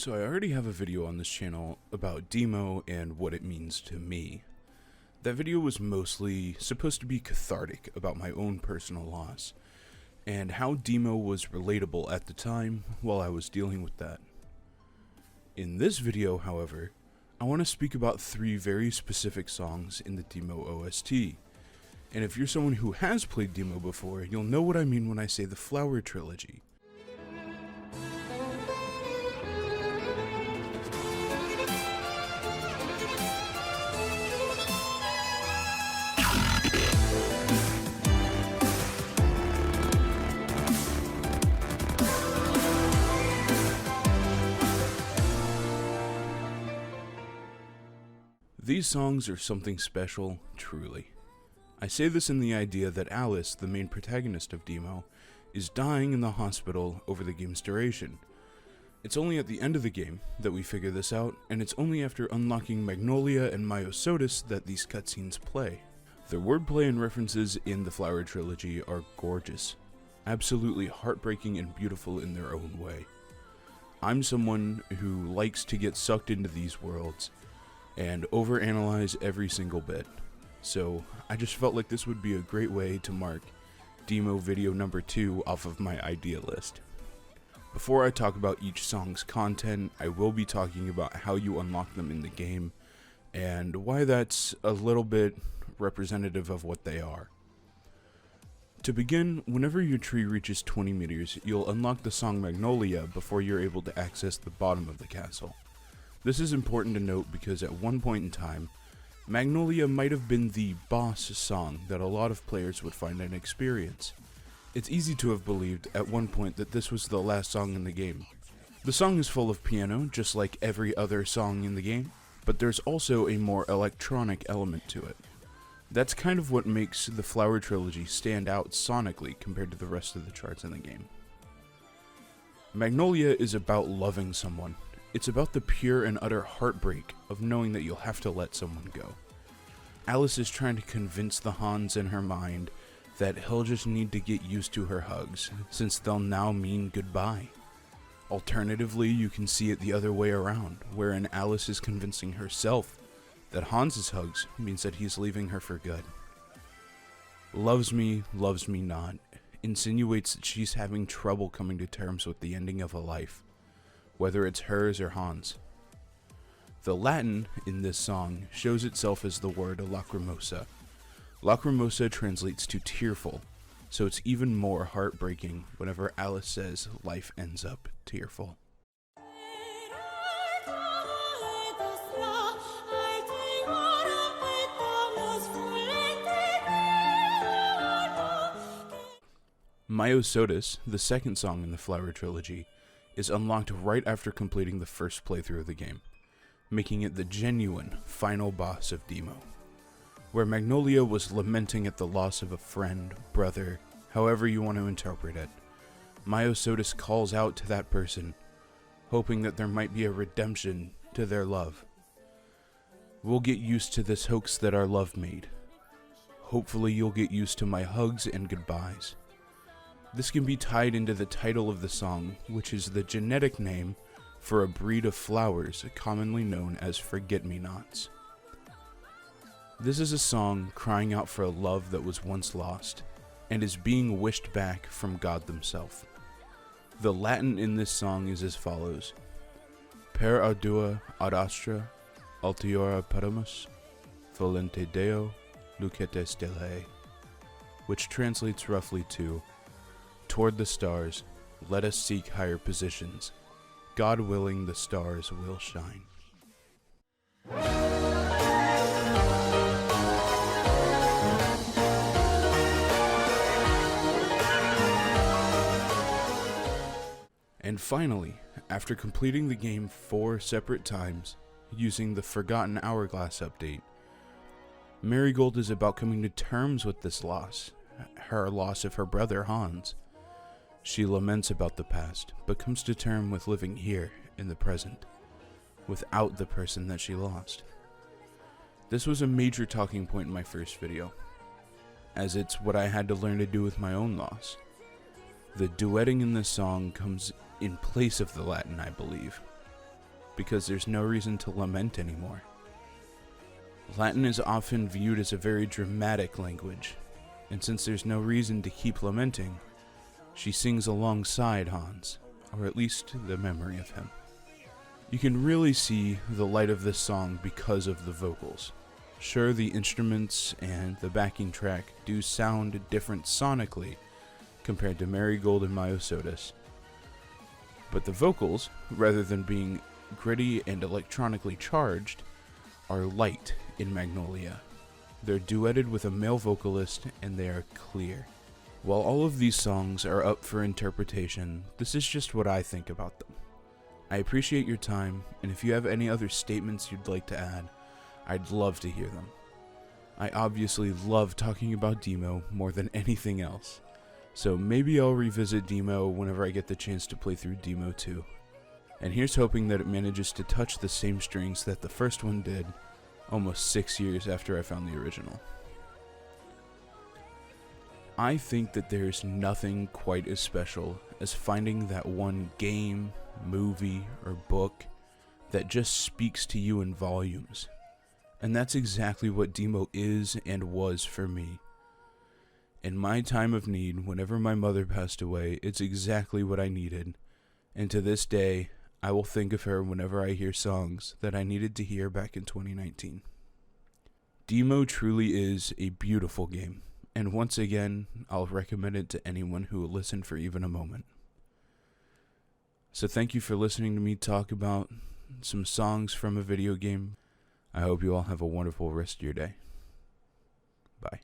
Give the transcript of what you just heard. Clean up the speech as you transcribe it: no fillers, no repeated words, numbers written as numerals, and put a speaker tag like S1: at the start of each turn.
S1: So I already have a video on this channel about Deemo and what it means to me. That video was mostly supposed to be cathartic about my own personal loss, and how Deemo was relatable at the time while I was dealing with that. In this video, however, I want to speak about 3 very specific songs in the Deemo OST, and if you're someone who has played Deemo before, you'll know what I mean when I say the Flower Trilogy. These songs are something special, truly. I say this in the idea that Alice, the main protagonist of Deemo, is dying in the hospital over the game's duration. It's only at the end of the game that we figure this out, and it's only after unlocking Magnolia and Myosotis that these cutscenes play. The wordplay and references in the Flower Trilogy are gorgeous, absolutely heartbreaking and beautiful in their own way. I'm someone who likes to get sucked into these worlds and overanalyze every single bit, so I just felt like this would be a great way to mark Deemo video number 2 off of my idea list. Before I talk about each song's content, I will be talking about how you unlock them in the game, and why that's a little bit representative of what they are. To begin, whenever your tree reaches 20 meters, you'll unlock the song Magnolia before you're able to access the bottom of the castle. This is important to note because at one point in time, Magnolia might have been the boss song that a lot of players would find and experience. It's easy to have believed at one point that this was the last song in the game. The song is full of piano, just like every other song in the game, but there's also a more electronic element to it. That's kind of what makes the Flower Trilogy stand out sonically compared to the rest of the charts in the game. Magnolia is about loving someone. It's about the pure and utter heartbreak of knowing that you'll have to let someone go. Alice is trying to convince the Hans in her mind that he'll just need to get used to her hugs, since they'll now mean goodbye. Alternatively, you can see it the other way around, wherein Alice is convincing herself that Hans's hugs means that he's leaving her for good. Loves me not, insinuates that she's having trouble coming to terms with the ending of a life, whether it's hers or Hans. The Latin in this song shows itself as the word lacrimosa. Lacrimosa translates to tearful, so it's even more heartbreaking whenever Alice says life ends up tearful. Myosotis, the second song in the Flower Trilogy, is unlocked right after completing the first playthrough of the game, making it the genuine final boss of Deemo. Where Magnolia was lamenting at the loss of a friend, brother, however you want to interpret it, Myosotis calls out to that person, hoping that there might be a redemption to their love. We'll get used to this hoax that our love made. Hopefully you'll get used to my hugs and goodbyes. This can be tied into the title of the song, which is the genetic name for a breed of flowers commonly known as forget-me-nots. This is a song crying out for a love that was once lost, and is being wished back from God themselves. The Latin in this song is as follows: Per ardua ad astra, altiora paramus, volente Deo, lucete stellae, which translates roughly to, toward the stars, let us seek higher positions. God willing, the stars will shine. And finally, after completing the game 4 separate times, using the Forgotten Hourglass update, Marigold is about coming to terms with this loss, her loss of her brother Hans. She laments about the past, but comes to terms with living here in the present, without the person that she lost. This was a major talking point in my first video, as it's what I had to learn to do with my own loss. The duetting in this song comes in place of the Latin, I believe. because there's no reason to lament anymore. Latin is often viewed as a very dramatic language, and since there's no reason to keep lamenting, she sings alongside Hans, or at least the memory of him. You can really see the light of this song because of the vocals. Sure, the instruments and the backing track do sound different sonically compared to Marigold and Myosotis, but the vocals, rather than being gritty and electronically charged, are light in Magnolia. They're duetted with a male vocalist and they are clear. While all of these songs are up for interpretation, this is just what I think about them. I appreciate your time, and if you have any other statements you'd like to add, I'd love to hear them. I obviously love talking about Deemo more than anything else, so maybe I'll revisit Deemo whenever I get the chance to play through Deemo 2. And here's hoping that it manages to touch the same strings that the first one did, almost 6 years after I found the original. I think that there's nothing quite as special as finding that one game, movie, or book that just speaks to you in volumes. And that's exactly what Deemo is and was for me. In my time of need, whenever my mother passed away, it's exactly what I needed. And to this day, I will think of her whenever I hear songs that I needed to hear back in 2019. Deemo truly is a beautiful game, and once again, I'll recommend it to anyone who will listen for even a moment. So thank you for listening to me talk about some songs from a video game. I hope you all have a wonderful rest of your day. Bye.